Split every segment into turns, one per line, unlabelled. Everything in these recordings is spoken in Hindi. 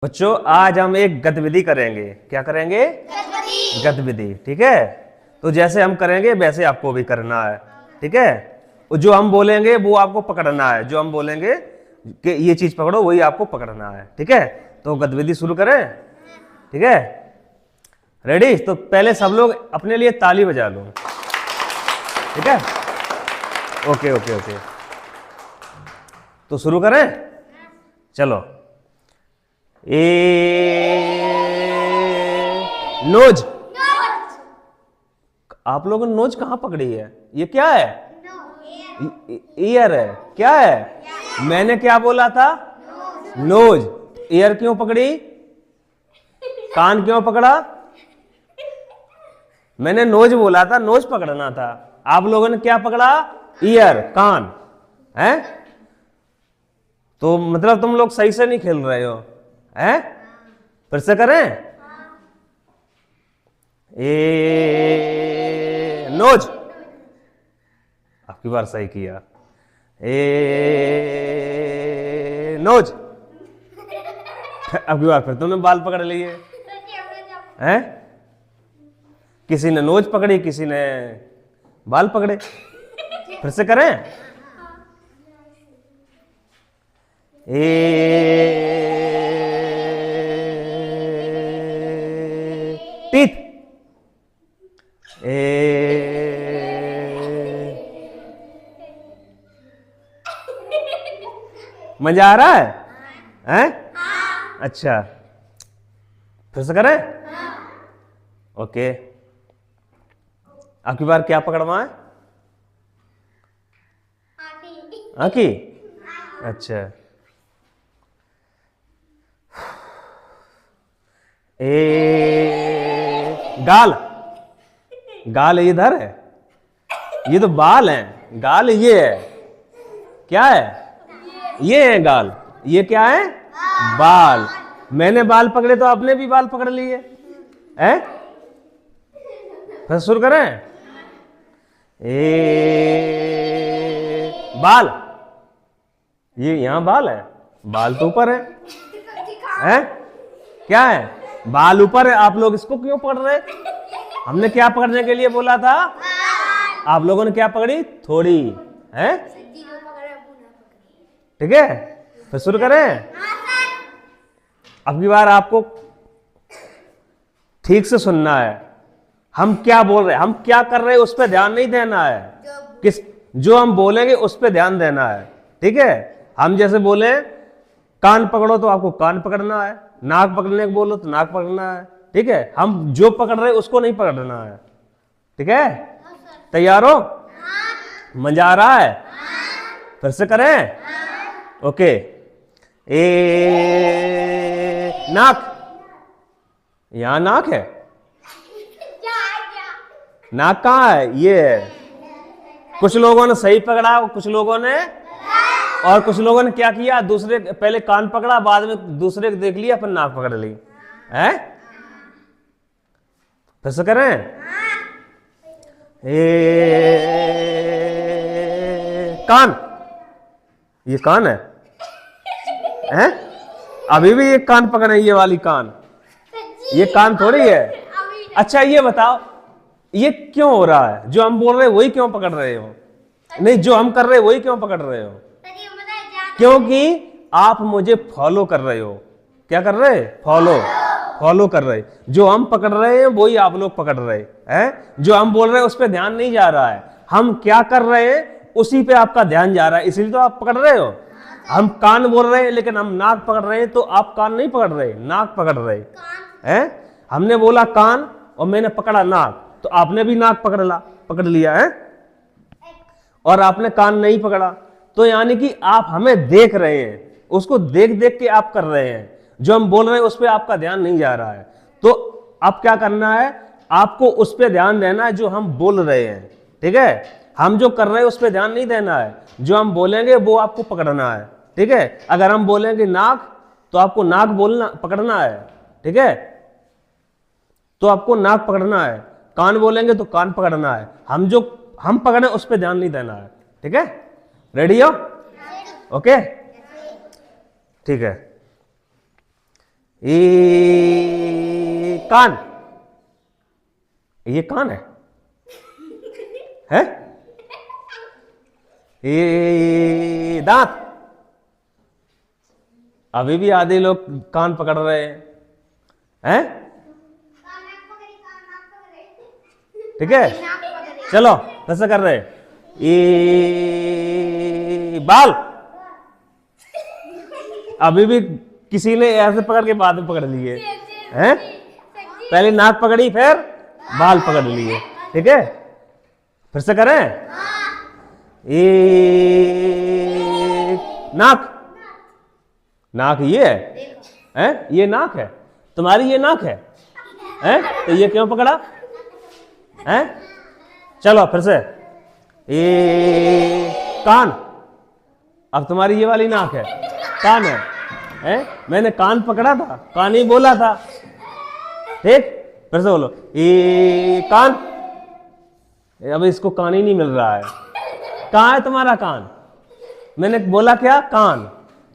बच्चों आज हम एक गतिविधि करेंगे। क्या करेंगे? गतिविधि। ठीक है, तो जैसे हम करेंगे वैसे आपको भी करना है। ठीक है, जो हम बोलेंगे वो आपको पकड़ना है। जो हम बोलेंगे कि ये चीज पकड़ो वही आपको पकड़ना है। ठीक है, तो गतिविधि शुरू करें। ठीक है, रेडी? तो पहले सब लोग अपने लिए ताली बजा लो। ठीक है, ओके ओके ओके, तो शुरू करें। चलो। नोज। आप लोगों ने नोज कहां पकड़ी है? ये क्या है? ईयर है। क्या है? मैंने क्या बोला था? नोज। ईयर क्यों पकड़ी? कान क्यों पकड़ा? मैंने नोज बोला था, नोज पकड़ना था। आप लोगों ने क्या पकड़ा? ईयर, कान है। तो मतलब तुम लोग सही से नहीं खेल रहे हो हैं? फिर से करें। नोज। आपकी बार सही किया। नोज। अगली बार फिर तुमने बाल पकड़ लिए हैं? किसी ने नोज पकड़ी, किसी ने बाल पकड़े। फिर से करें। टीथ। मजा आ रहा है? हैं? अच्छा, फिर से करें। ओके, आपकी बार क्या पकड़वा है? आँखी। अच्छा, गाल। गाल इधर है, ये तो बाल है। गाल ये है। क्या है? ये है गाल। ये क्या है? बाल। मैंने बाल पकड़े तो आपने भी बाल पकड़ लिए हैं? फिर शुरू करें। बाल। ये यहां बाल है, बाल तो ऊपर है हैं? क्या है? बाल ऊपर है। आप लोग इसको क्यों पकड़ रहे? हमने क्या पकड़ने के लिए बोला था? आप लोगों ने क्या पकड़ी? थोड़ी है। ठीक है, फिर शुरू करें। अगली बार आपको ठीक से सुनना है। हम क्या बोल रहे हैं, हम क्या कर रहे हैं, उस पर ध्यान नहीं देना है। जो हम बोलेंगे उस पर ध्यान देना है। ठीक है, हम जैसे बोले कान पकड़ो तो आपको कान पकड़ना है, नाक पकड़ने को बोलो तो नाक पकड़ना है। ठीक है, हम जो पकड़ रहे हैं उसको नहीं पकड़ना है। ठीक है, तैयार हो? मजा आ रहा है? फिर से करें। ओके। नाक। यहां नाक है। नाक कहां है? ये है। कुछ लोगों ने सही पकड़ा, कुछ लोगों ने, और कुछ लोगों ने क्या किया? दूसरे पहले कान पकड़ा, बाद में दूसरे को देख लिया, फिर नाक पकड़ ली है। फिर से करें। कान। ये कान है हैं? अभी भी ये कान पकड़े, ये वाली कान। ये कान थोड़ी है। अच्छा ये बताओ, ये क्यों हो रहा है? जो हम बोल रहे हैं वही क्यों पकड़ रहे हो? नहीं, जो हम कर रहे हैं वही क्यों पकड़ रहे हो? क्योंकि आप मुझे फॉलो कर रहे हो। क्या कर रहे? फॉलो कर रहे। जो हम पकड़ रहे हैं वही आप लोग पकड़ रहे हैं। जो हम बोल रहे हैं उस पर ध्यान नहीं जा रहा है। हम क्या कर रहे हैं उसी पे आपका ध्यान जा रहा है, इसलिए तो आप पकड़ रहे हो। हम कान बोल रहे हैं लेकिन हम नाक पकड़ रहे हैं, तो आप कान नहीं पकड़ रहे, नाक पकड़ रहे हैं। हमने बोला कान और मैंने पकड़ा नाक, तो आपने भी नाक पकड़ लिया है, और आपने कान नहीं पकड़ा। तो यानी कि आप हमें देख रहे हैं, उसको देख देख के आप कर रहे हैं। जो हम बोल रहे हैं उस पर आपका ध्यान नहीं जा रहा है। तो अब क्या करना है? आपको उस पर ध्यान देना है जो हम बोल रहे हैं। ठीक है, हम जो कर रहे हैं उस पर ध्यान नहीं देना है। जो हम बोलेंगे वो आपको पकड़ना है। ठीक है, अगर हम बोलेंगे नाक तो आपको नाक पकड़ना है। ठीक है, तो आपको नाक पकड़ना है। कान बोलेंगे तो कान पकड़ना है। हम पकड़े उस पर ध्यान नहीं देना है। ठीक है, रेडी हो? ओके, ठीक है। ये कान, ये कान है? ये दांत। अभी भी आधे लोग कान पकड़ रहे हैं? ठीक है, चलो कैसे कर रहे? ये बाल। अभी भी किसी ने ऐसे पकड़ के बाद में पकड़ लिए हैं? पहले नाक पकड़ी, फिर बाल पकड़ लिए। ठीक है, फिर से करें। ये नाक, नाक ये है? ये नाक है तुम्हारी, ये नाक है? तो ये क्यों पकड़ा है? चलो फिर से। ये कान, अब तुम्हारी ये वाली नाक है, कान है? मैंने कान पकड़ा था, कान ही बोला था। ठीक, फिर से बोलो। ये कान। अब इसको कान ही नहीं मिल रहा है। कहाँ है तुम्हारा कान? मैंने बोला क्या? कान।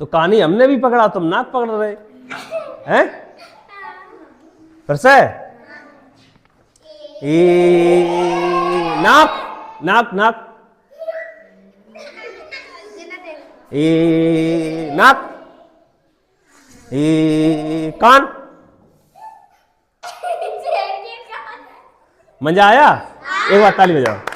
तो कान ही हमने भी पकड़ा, तुम नाक पकड़ रहे हैं? फिर से। ये नाक, नाक नाक, ये नाक, ये कान। मजा आया? एक बार ताली बजाओ।